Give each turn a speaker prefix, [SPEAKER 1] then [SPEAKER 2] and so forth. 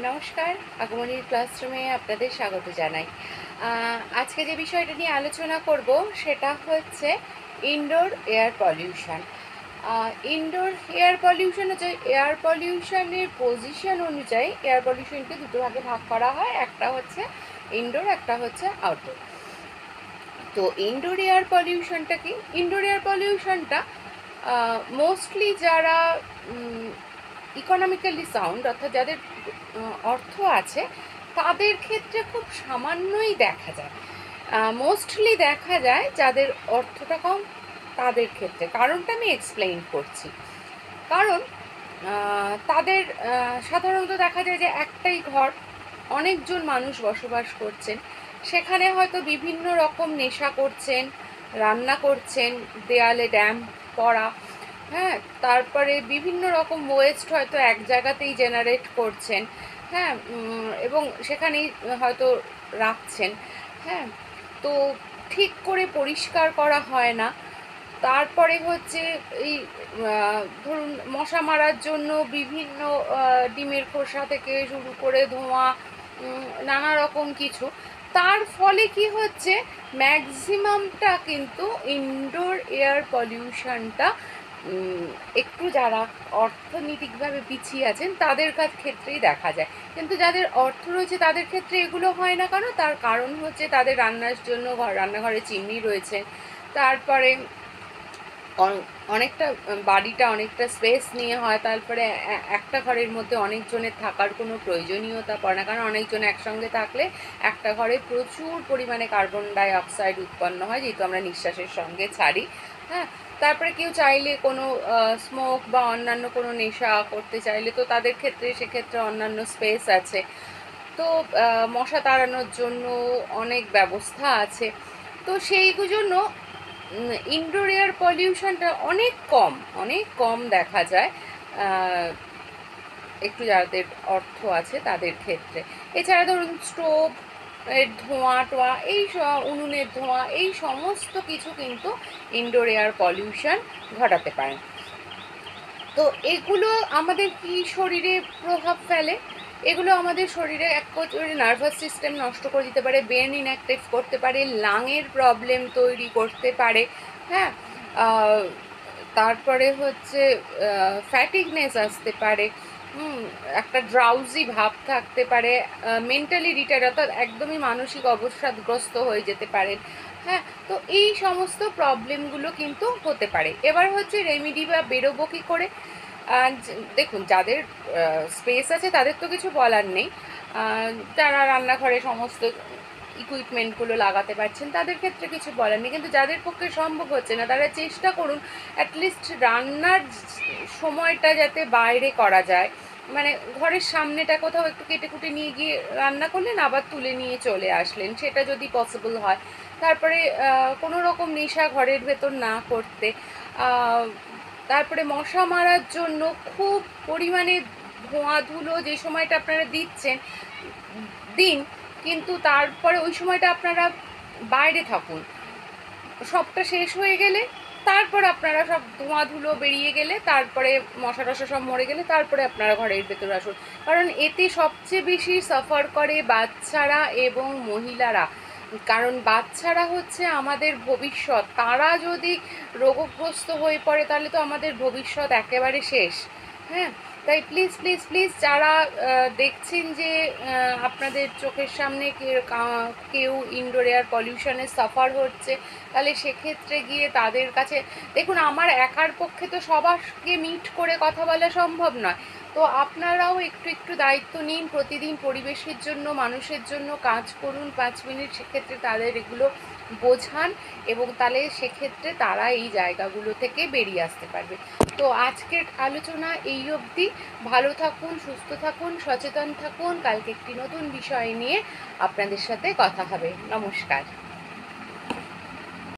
[SPEAKER 1] নমস্কার, আগমনীর ক্লাসরুমে আপনাদের স্বাগত জানাই। আজকে যে বিষয়টা নিয়ে আলোচনা করব সেটা হচ্ছে indoor air pollution. Indoor air pollution হচ্ছে এয়ার পলিউশনের পজিশন অনুযায়ী এয়ার পলিউশনকে দুটো ভাগে ভাগ করা হয়, একটা হচ্ছে ইনডোর, একটা হচ্ছে আউটডোর। তো ইনডোর এয়ার পলিউশনটা কি? ইনডোর এয়ার পলিউশনটা মোস্টলি যারা ইকোনমিক্যালি সাউন্ড, অর্থাৎ যাদের অর্থ আছে, তাদের ক্ষেত্রে খুব সামান্যই দেখা যায়। মোস্টলি দেখা যায় যাদের অর্থটা কম তাদের ক্ষেত্রে। কারণটা আমি এক্সপ্লেইন করছি। কারণ তাদের সাধারণত দেখা যায় যে একটাই ঘর, অনেকজন মানুষ বসবাস করছেন, সেখানে হয়তো বিভিন্ন রকম নেশা করছেন, রান্না করছেন, দেয়ালে ড্যাম্প করা, হ্যাঁ, তারপরে বিভিন্ন রকম ওয়েস্ট হয়তো এক জায়গাতেই জেনারেট করছেন, হ্যাঁ, এবং সেখানেই হয়তো রাখছেন, হ্যাঁ। তো ঠিক করে পরিষ্কার করা হয় না। তারপরে হচ্ছে এই ধরুন মশা মারার জন্য বিভিন্ন ডিমের খোসা থেকে শুরু করে ধোঁয়া, নানা রকম কিছু। তার ফলে কি হচ্ছে, ম্যাক্সিমামটা কিন্তু ইনডোর এয়ার পলিউশনটা একটু যারা অর্থনৈতিকভাবে পিছিয়ে আছেন তাদের ক্ষেত্রেই দেখা যায়। কিন্তু যাদের অর্থ রয়েছে তাদের ক্ষেত্রে এগুলো হয় না কেন? তার কারণ হচ্ছে তাদের রান্নার জন্য রান্নাঘরে চিমনি রয়েছে, তারপরে অনেকটা বাড়িটা অনেকটা স্পেস নিয়ে হয়, তারপরে একটা ঘরের মধ্যে অনেকজনের থাকার কোনো প্রয়োজনীয়তা পড়ে না, কারণ অনেকজন একসঙ্গে থাকলে একটা ঘরে প্রচুর পরিমাণে কার্বন ডাই অক্সাইড উৎপন্ন হয়, যেহেতু আমরা নিঃশ্বাসের সঙ্গে ছাড়ি, হ্যাঁ। তারপরে কেউ চাইলে কোনো স্মোক বা অন্যান্য কোনো নেশা করতে চাইলে তো তাদের ক্ষেত্রে সেক্ষেত্রে অন্যান্য স্পেস আছে, তো মশা তাড়ানোর জন্য অনেক ব্যবস্থা আছে। তো সেই জন্য ইনডোর এয়ার পলিউশনটা অনেক কম দেখা যায় একটু যাদের অর্থ আছে তাদের ক্ষেত্রে। এছাড়া ধরুন স্টোভ এর ধোঁয়া টোয়া, উনুনের ধোঁয়া, এই সমস্ত কিছু কিন্তু ইনডোর এয়ার পলিউশন ঘটাতে পারে। তো এগুলো আমাদের কি শরীরে প্রভাব ফেলে? এগুলো আমাদের শরীরে এক করে নার্ভাস সিস্টেম নষ্ট করে দিতে পারে, ব্রেন ইনঅ্যাক্টিভ করতে পারে, লাংয়ের প্রবলেম তৈরি করতে পারে, হ্যাঁ। তারপরে হচ্ছে ফ্যাটিকনেস আসতে পারে, একটা ড্রাউজি ভাব থাকতে পারে, মেন্টালি রিটায়ার্ড, অর্থাৎ একদমই মানসিক অবসাদগ্রস্ত হয়ে যেতে পারেন, হ্যাঁ। তো এই সমস্ত প্রবলেমগুলো কিন্তু হতে পারে। এবার হচ্ছে রেমিডি বা বেরোবো কী করে? দেখুন, যাদের স্পেস আছে তাদের তো কিছু বলার নেই, যারা রান্নাঘরে সমস্ত ইকুইপমেন্টগুলো লাগাতে পারছেন তাদের ক্ষেত্রে কিছু বলার নেই। কিন্তু যাদের পক্ষে সম্ভব হচ্ছে না, তারা চেষ্টা করুন অ্যাটলিস্ট রান্নার সময়টা যাতে বাইরে করা যায়, মানে ঘরের সামনেটা কোথাও একটু কেটে কুটে নিয়ে গিয়ে রান্না করলেন, আবার তুলে নিয়ে চলে আসলেন, সেটা যদি পসিবল হয়। তারপরে কোনো রকম নেশা ঘরের ভেতর না করতে। তারপরে মশা মারার জন্য খুব পরিমাণে ধোঁয়া ধুলো যে সময়টা আপনারা দিন, কিন্তু তারপরে ওই সময়টা আপনারা বাইরে থাকুন, সবটা শেষ হয়ে গেলে তারপর আপনারা সব ধোঁয়া ধুলো বেরিয়ে গেলে, তারপরে মশা টশা সব মরে গেলে তারপরে আপনারা ঘরের ভেতরে আসুন। কারণ এতে সবচেয়ে বেশি সাফার করে বাচ্চারা এবং মহিলারা, কারণ বাচ্চারা হচ্ছে আমাদের ভবিষ্যৎ। তারা যদি রোগগ্রস্ত হয়ে পড়ে তাহলে তো আমাদের ভবিষ্যৎ একেবারে শেষ, হ্যাঁ। তাই প্লিজ প্লিজ প্লিজ যারা দেখছেন যে আপনাদের চোখের সামনে কেউ ইনডোর এয়ার পলিউশনের সাফার হচ্ছে, তাহলে সেক্ষেত্রে গিয়ে তাদের কাছে, দেখুন আমার একার পক্ষে তো সবাইকে মিট করে কথা বলা সম্ভব নয়, তো আপনারাও একটু একটু দায়িত্ব নিন, প্রতিদিন পরিবেশের জন্য, মানুষের জন্য কাজ করুন 5 মিনিট, সেক্ষেত্রে তাদের এগুলো বোঝান, এবং তাহলে সেক্ষেত্রে তারা এই জায়গাগুলো থেকে বেরিয়ে আসতে পারবে। তো আজকের আলোচনা এই অবধি। ভালো থাকুন, সুস্থ থাকুন, সচেতন থাকুন। কালকে একটি নতুন বিষয় নিয়ে আপনাদের সাথে কথা হবে। নমস্কার।